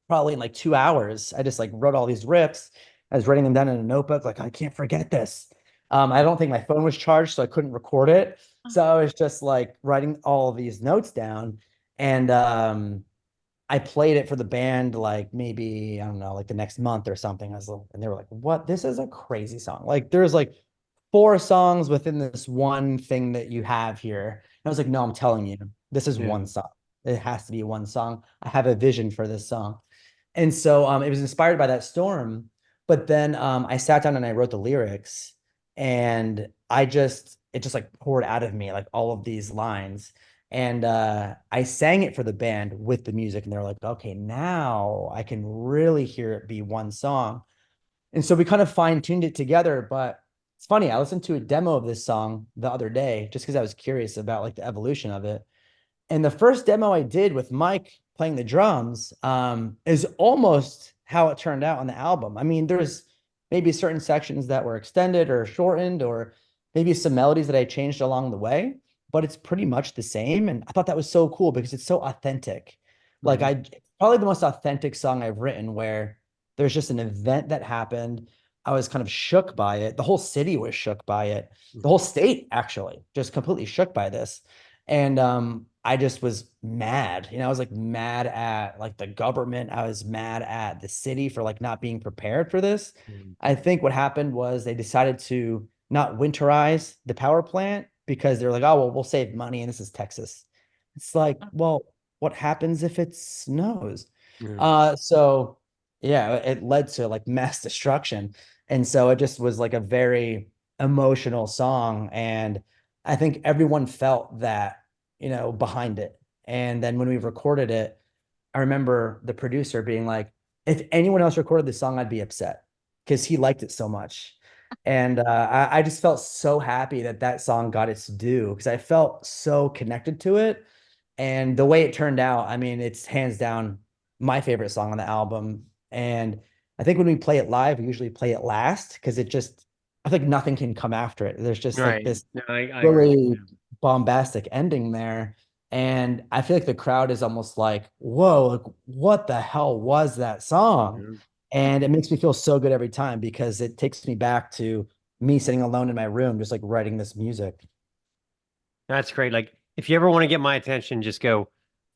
Probably in like 2 hours. I just like wrote all these riffs. I was writing them down in a notebook. Like, I can't forget this. I don't think my phone was charged, so I couldn't record it. So I was just like writing all of these notes down. And I played it for the band like maybe, I don't know, like the next month or something. And they were like, what? This is a crazy song. Like there's like 4 songs within this one thing that you have here. And I was like, no, I'm telling you, this is Yeah. one song. It has to be one song. I have a vision for this song. And so it was inspired by that storm. But then I sat down and I wrote the lyrics and it just like poured out of me, like all of these lines. And I sang it for the band with the music, and they're like, okay, now I can really hear it be one song. And so we kind of fine-tuned it together. But it's funny, I listened to a demo of this song the other day just because I was curious about like the evolution of it. And the first demo I did with Mike playing the drums is almost how it turned out on the album. I mean, there's maybe certain sections that were extended or shortened, or maybe some melodies that I changed along the way, but it's pretty much the same. And I thought that was so cool because it's so authentic. Like probably the most authentic song I've written, where there's just an event that happened. I was kind of shook by it. The whole city was shook by it. The whole state actually just completely shook by this. And I just was mad. I was like mad at like the government. I was mad at the city for like not being prepared for this. I think what happened was they decided to not winterize the power plant because they're like, oh, well, we'll save money and this is Texas. It's like, well, what happens if it snows? So yeah, it led to like mass destruction. And so it just was like a very emotional song. And I think everyone felt that, behind it. And then when we recorded it, I remember the producer being like, if anyone else recorded this song, I'd be upset because he liked it so much. And I just felt so happy that that song got its due because I felt so connected to it. And the way it turned out, I mean, it's hands down my favorite song on the album. And I think when we play it live, we usually play it last because I think nothing can come after it. There's just like this No, I agree. really bombastic ending there. And I feel like the crowd is almost like, whoa, like, what the hell was that song? And it makes me feel so good every time because it takes me back to me sitting alone in my room, just like writing this music. That's great. Like if you ever want to get my attention, just go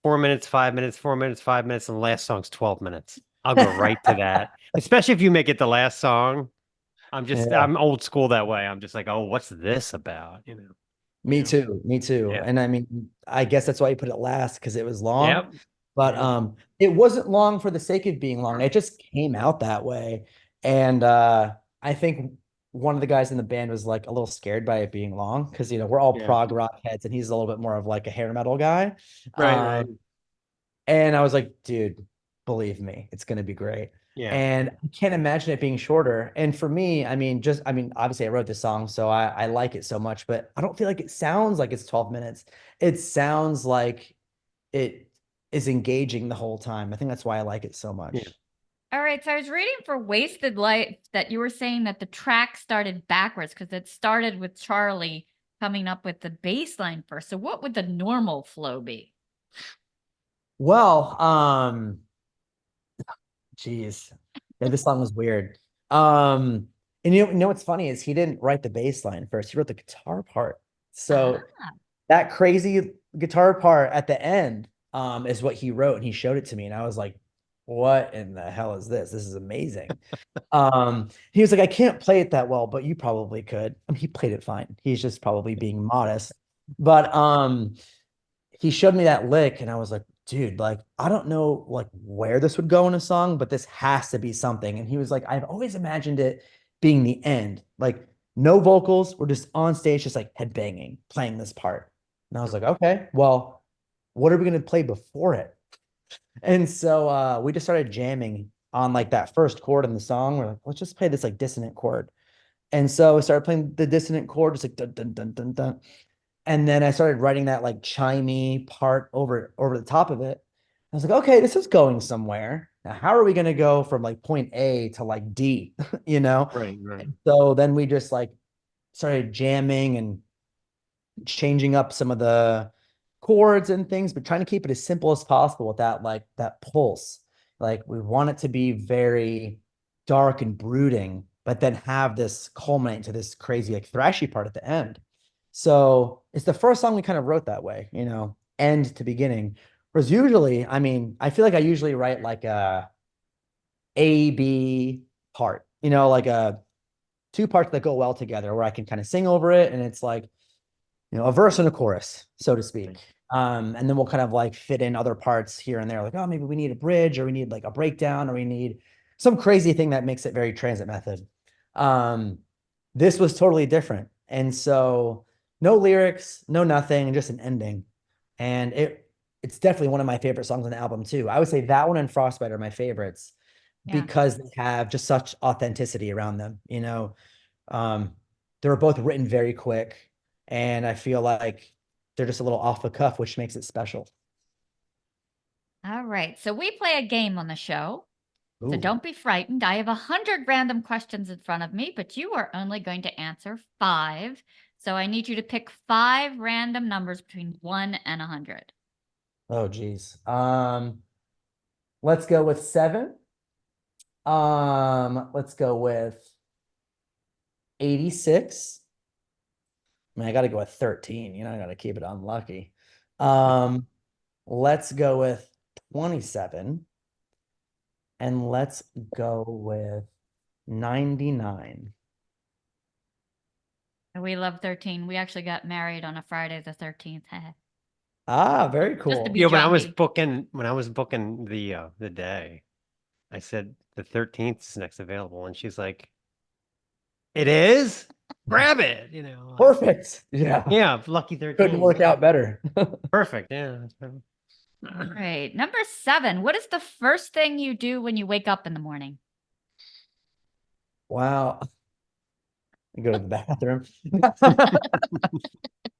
4 minutes, 5 minutes, 4 minutes, 5 minutes, and the last song's 12 minutes. I'll go right to that. Especially if you make it the last song. Yeah. I'm old school that way. I'm just like, oh, what's this about? Me Yeah. too. Me too. Yeah. And I mean, I guess that's why you put it last because it was long. Yep. But Yeah. it wasn't long for the sake of being long. It just came out that way. And I think one of the guys in the band was like a little scared by it being long because we're all Yeah. prog rock heads and he's a little bit more of like a hair metal guy. Right. Right. And I was like, dude, believe me, it's going to be great. Yeah. And I can't imagine it being shorter. And for me, obviously I wrote this song, so I like it so much, but I don't feel like it sounds like it's 12 minutes. It sounds like it is engaging the whole time. I think that's why I like it so Yeah. much. All right. So I was reading for Wasted Life that you were saying that the track started backwards because it started with Charlie coming up with the bass line first. So what would the normal flow be? Well, geez. Yeah, this song was weird. And you know what's funny is he didn't write the bass line first. He wrote the guitar part. So Ah, that crazy guitar part at the end is what he wrote and he showed it to me and I was like, what in the hell is this? This is amazing. He was like, I can't play it that well, but you probably could. I mean, he played it fine. He's just probably being modest. But he showed me that lick and I was like, dude, like I don't know like where this would go in a song, but this has to be something. And he was like, I've always imagined it being the end, like no vocals, we're just on stage, just like head banging, playing this part. And I was like, okay, well, what are we gonna play before it? And so we just started jamming on like that first chord in the song. We're like, let's just play this like dissonant chord. And so I started playing the dissonant chord, just like dun dun dun dun dun. And then I started writing that like chimey part over the top of it. I was like, okay, this is going somewhere. Now, how are we going to go from like point A to like D, you know? Right. Right. And so then we just like started jamming and changing up some of the chords and things, but trying to keep it as simple as possible with that like that pulse. Like we want it to be very dark and brooding, but then have this culminate to this crazy like thrashy part at the end. So it's the first song we kind of wrote that way, end to beginning. Whereas usually, I mean, I feel like I usually write like A B part, like a two parts that go well together where I can kind of sing over it and it's like a verse and a chorus, so to speak. And then we'll kind of like fit in other parts here and there, like, oh, maybe we need a bridge or we need like a breakdown or we need some crazy thing that makes it very transit method. Um, this was totally different. And so no lyrics, no nothing, just an ending. And it's definitely one of my favorite songs on the album too. I would say that one and Frostbite are my favorites yeah. because they have just such authenticity around them, Um, they were both written very quick and I feel like they're just a little off the cuff, which makes it special. All right. So we play a game on the show. So Ooh. don't be frightened. I have 100 random questions in front of me, but you are only going to answer 5. So I need you to pick 5 random numbers between 1 and 100. Oh, geez. Let's go with 7. Let's go with 86. I mean, I got to go with 13. I got to keep it unlucky. Let's go with 27. And let's go with 99. We love 13. We actually got married on a Friday the 13th. Ah, very Just cool. to be Yeah. When I was jumpy. booking the day, I said the 13th is next available, and she's like, "It is? Grab it!" Like, Perfect. Yeah. yeah, lucky 13. Couldn't work out better. Perfect. Yeah. That's perfect. All right. Number 7. What is the first thing you do when you wake up in the morning? Wow. I go to the bathroom.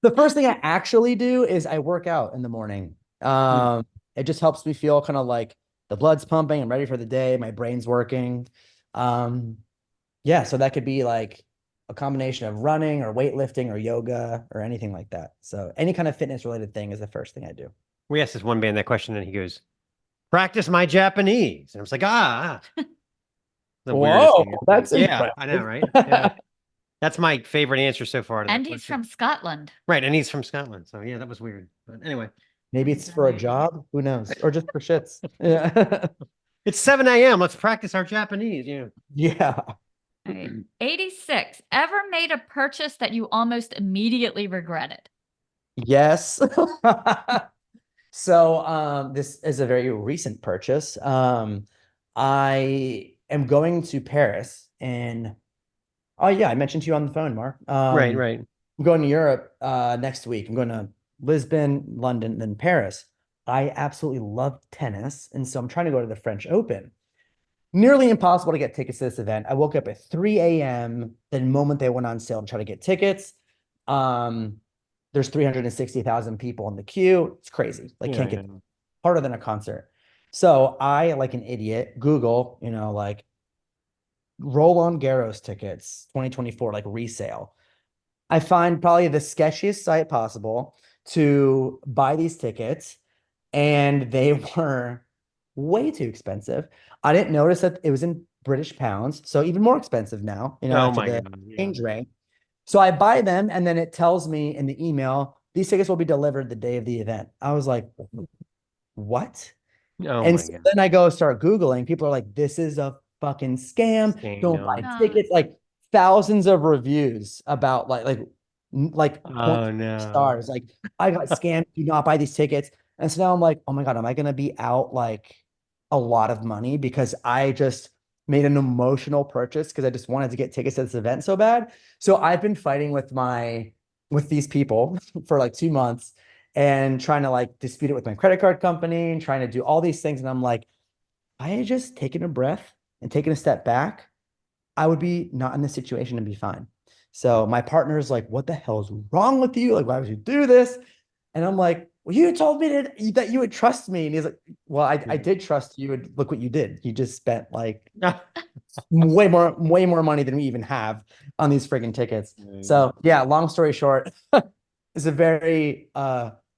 The first thing I actually do is I work out in the morning. It just helps me feel kind of like the blood's pumping. I'm ready for the day. My brain's working. Yeah, so that could be like a combination of running or weightlifting or yoga or anything like that. So any kind of fitness related thing is the first thing I do. We asked this one band that question, and he goes, "Practice my Japanese." And I was like, the weirdest Whoa, thing. that's Yeah, I know, impressive. right? Yeah. That's my favorite answer so far to that And he's question. from Scotland. Right, and he's from Scotland. So yeah, that was weird. But anyway, Maybe it's for a job. Who knows? Or just for shits. Yeah. it's 7 a.m. Let's practice our Japanese. Yeah. Yeah. right. 86. Ever made a purchase that you almost immediately regretted? Yes. So this is a very recent purchase. I am going to Paris and oh yeah, I mentioned to you on the phone, Mark. Right, right. I'm going to Europe next week. I'm going to Lisbon, London, then Paris. I absolutely love tennis, and so I'm trying to go to the French Open. Nearly impossible to get tickets to this event. I woke up at 3 a.m. the moment they went on sale to try to get tickets. Um, there's 360,000 people in the queue. It's crazy. Like, Yeah, can't get yeah. harder than a concert. So I, like an idiot, Google, like Roland Garros tickets 2024, like resale. I find probably the sketchiest site possible to buy these tickets, and they were way too expensive. I didn't notice that it was in British pounds, so even more expensive now, Oh after my the God. Yeah. exchange rate. So I buy them, and then it tells me in the email, these tickets will be delivered the day of the event. I was like, what? Oh And my so God. then I go start Googling. People are like, this is a fucking scam. Don't No. buy God. tickets. Like thousands of reviews about like point Oh no. stars. Like, I got scammed. Do not buy these tickets. And so now I'm like, oh my God, am I gonna be out like a lot of money because I just made an emotional purchase because I just wanted to get tickets to this event so bad. So I've been fighting with these people for like 2 months and trying to like dispute it with my credit card company and trying to do all these things. And I'm like, I had just taken a breath and taken a step back, I would be not in this situation and be fine. So my partner's like, what the hell is wrong with you? Like, why would you do this? And I'm like, well, you told me that you would trust me. And he's like, well, I did trust you. And look what you did. You just spent like way more money than we even have on these friggin' tickets. So yeah, long story short, it's a very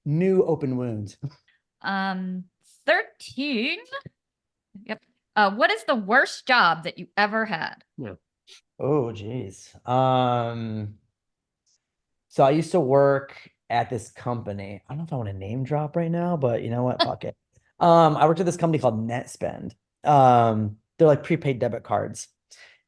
new open wound. 13. Yep. What is the worst job that you ever had? Yeah. Oh, geez. So I used to work at this company. I don't know if I want to name drop right now, but you know what? Fuck it. I worked at this company called NetSpend. They're like prepaid debit cards,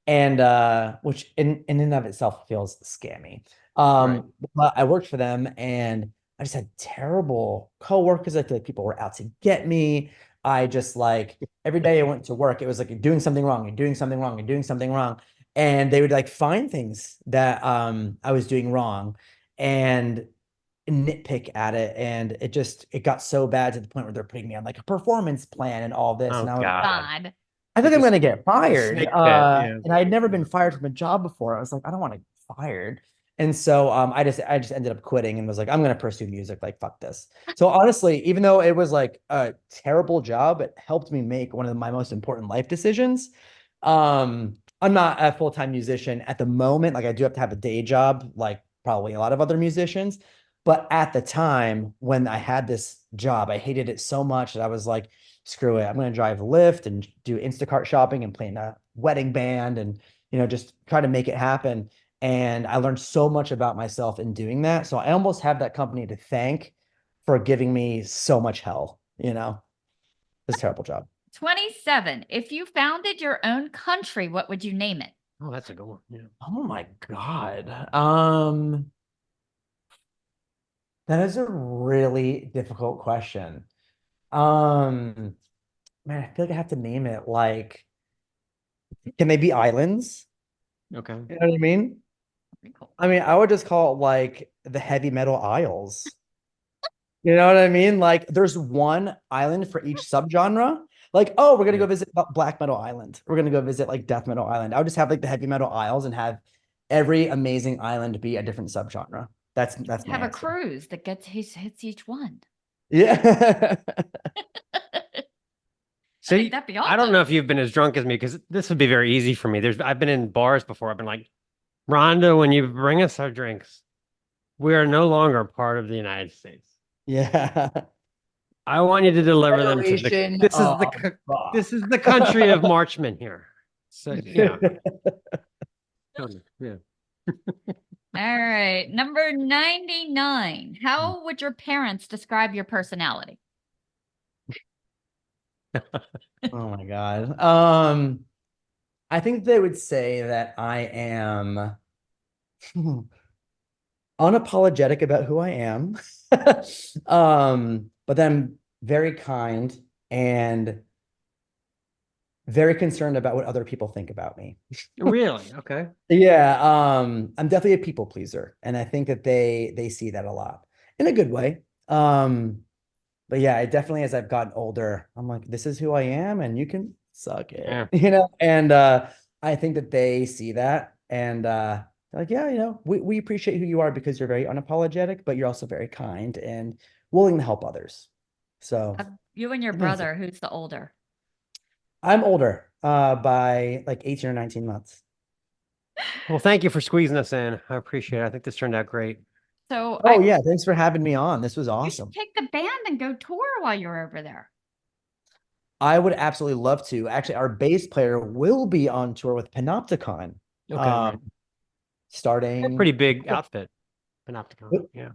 and which in and of itself feels scammy. Right. But I worked for them, and I just had terrible coworkers. I feel like people were out to get me. I just like every day I went to work, it was like you're doing something wrong, you're doing something wrong, you're doing something wrong. And they would like find things that I was doing wrong and nitpick at it. And it got so bad to the point where they're putting me on like a performance plan and all this. Oh And I was like, God. God. I think Like I'm a gonna get fired. snake pit. Yeah. And I'd never been fired from a job before. I was like, I don't want to get fired. And so I just ended up quitting and was like, I'm gonna pursue music. Like, fuck this. So honestly, even though it was like a terrible job, it helped me make one of my most important life decisions. I'm not a full-time musician at the moment. Like I do have to have a day job, like probably a lot of other musicians. But at the time when I had this job, I hated it so much that I was like, screw it. I'm going to drive Lyft and do Instacart shopping and play in a wedding band and, just try to make it happen. And I learned so much about myself in doing that. So I almost have that company to thank for giving me so much hell, It's a terrible job. 27. If you founded your own country, what would you name it? Oh, that's a good one. Yeah. Oh my God. That is a really difficult question. Man, I feel like I have to name it like, can they be islands? Okay. You know what I mean? Pretty cool. I mean, I would just call it like the Heavy Metal Isles. You know what I mean? Like there's one island for each subgenre. Like, oh, we're gonna go visit Black Metal Island. We're gonna go visit like Death Metal Island. I would just have like the Heavy Metal Isles and have every amazing island be a different subgenre. That's my Have a answer. cruise that hits each one. Yeah. So I think that'd be I don't awesome. know if you've been as drunk as me because this would be very easy for me. I've been in bars before. I've been like, Rhonda, when you bring us our drinks, we are no longer part of the United States. Yeah. I want you to deliver them to the. Generation This is of this is the country of Marchmen here. So yeah, yeah. All right. Number 99. How would your parents describe your personality? Oh my God. I think they would say that I am unapologetic about who I am. But then very kind and very concerned about what other people think about me. Really? Okay. Yeah, I'm definitely a people pleaser, and I think that they see that a lot in a good way. But yeah, I definitely as I've gotten older, I'm like, this is who I am, and you can suck it, Yeah. And I think that they see that, and they're like, yeah, we appreciate who you are because you're very unapologetic, but you're also very kind and willing to help others. So You and your I think it's- brother, who's the older? I'm older, by like 18 or 19 months. Well, thank you for squeezing us in. I appreciate it. I think this turned out great. So Oh yeah, thanks for having me on. This was you should awesome. take the band and go tour while you're over there. I would absolutely love to. Actually, our bass player will be on tour with Panopticon, Okay, right. A starting. pretty big outfit, Panopticon. Yeah.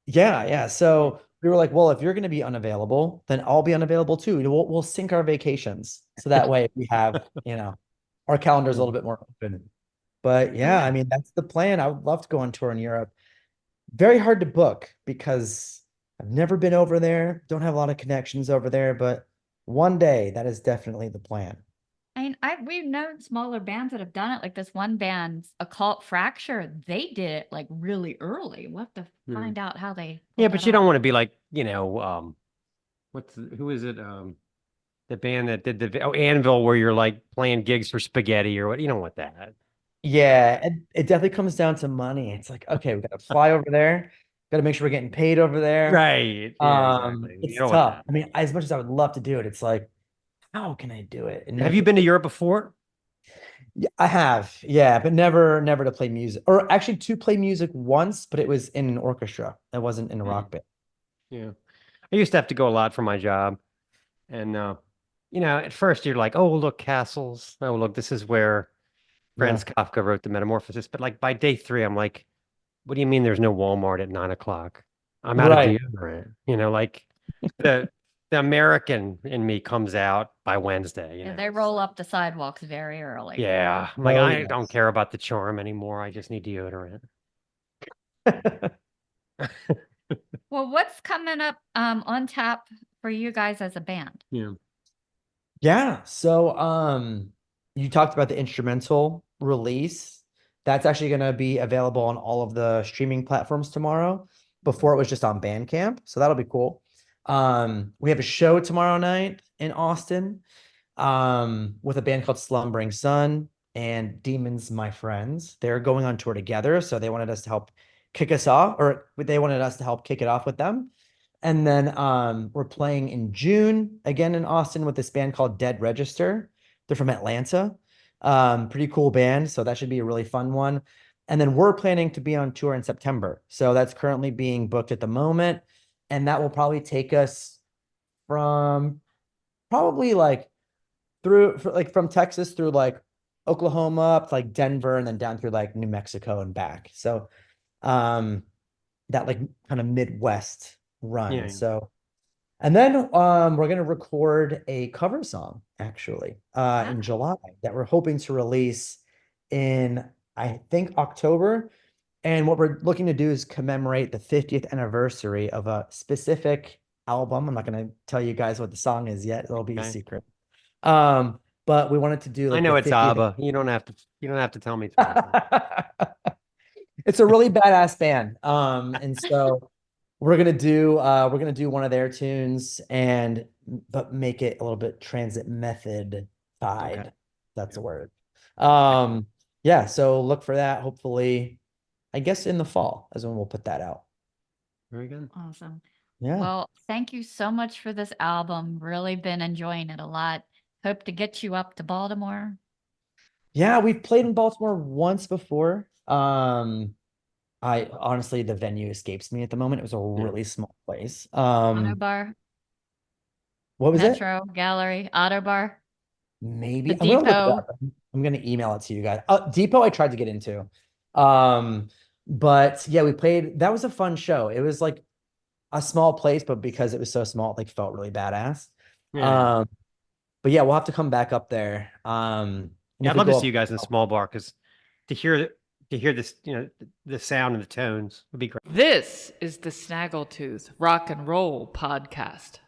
Yeah. So we were like, well, if you're going to be unavailable, then I'll be unavailable too. We'll sync our vacations. So that way we have, our calendars a little bit more open. But yeah, I mean, that's the plan. I would love to go on tour in Europe. Very hard to book because I've never been over there, don't have a lot of connections over there, but one day that is definitely the plan. I mean, we've known smaller bands that have done it. Like this one band, Occult Fracture, they did it like really early. We'll have to find out how they Yeah, pulled but that you don't off. want to be like, who is it? The band that did Anvil, where you're like playing gigs for spaghetti or what? You don't want that. Yeah, it definitely comes down to money. It's like, okay, we gotta fly over there, gotta make sure we're getting paid over there. Right. Yeah, exactly. You It's don't want tough. that. I mean, as much as I would love to do it, it's like, how can I do it and Have make you it? been to Europe before? Yeah, I have, yeah, but never to play music, or actually to play music once, but it was in an orchestra. It wasn't in a rock band. Yeah. I used to have to go a lot for my job. And at first you're like, oh, look, castles. Oh, look, this is where Yeah, Franz Kafka wrote the Metamorphosis. But like by day three, I'm like, what do you mean there's no Walmart at 9 o'clock? I'm out of right. deodorant. Like the the American in me comes out by Wednesday, Yeah, they roll up the sidewalks very early. Yeah. I'm like, Oh I don't yes. care about the charm anymore. I just need deodorant. Well, what's coming up on tap for you guys as a band? Yeah. Yeah. So, you talked about the instrumental release. That's actually going to be available on all of the streaming platforms tomorrow. Before it was just on Bandcamp, so that'll be cool. We have a show tomorrow night in Austin, with a band called Slumbering Sun and Demons My Friends. They're going on tour together, so they wanted us to help kick us off, or they wanted us to help kick it off with them. And then we're playing in June again in Austin with this band called Dead Register. They're from Atlanta. Pretty cool band, so that should be a really fun one. And then we're planning to be on tour in September. So that's currently being booked at the moment. And that will probably take us from probably like from Texas through like Oklahoma up to like Denver and then down through like New Mexico and back. So um that like kind of Midwest run. Yeah. So and then we're gonna record a cover song actually Ah, in July that we're hoping to release in I think October. And what we're looking to do is commemorate the 50th anniversary of a specific album. I'm not gonna tell you guys what the song is yet. It'll be a Okay. secret. But we wanted to do I like know the it's 50th. ABBA. You don't have to tell me twice. It's a really badass band. And so we're gonna do one of their tunes and but make it a little bit transit method Okay. side. That's Yeah. a word. Yeah, so look for that. Hopefully, I guess in the fall is when we'll put that out. Very good. awesome. Yeah. Well, thank you so much for this album. Really been enjoying it a lot. Hope to get you up to Baltimore. Yeah, we've played in Baltimore once before. I honestly the venue escapes me at the moment. It was a Yeah. really small place. Auto Bar, What was it? Metro, Gallery, Auto Bar, the Maybe I'm gonna look it Depot. up. I'm gonna email it to you guys. Depot I tried to get into. Um, but yeah, we played. That was a fun show. It was like a small place, but because it was so small, it like felt really badass. Yeah. Um, but yeah, we'll have to come back up there. And Yeah, if I'd we love to go see you up- guys in a small bar because to hear this, the sound and the tones would be great. This is the Snaggletooth Rock and Roll Podcast.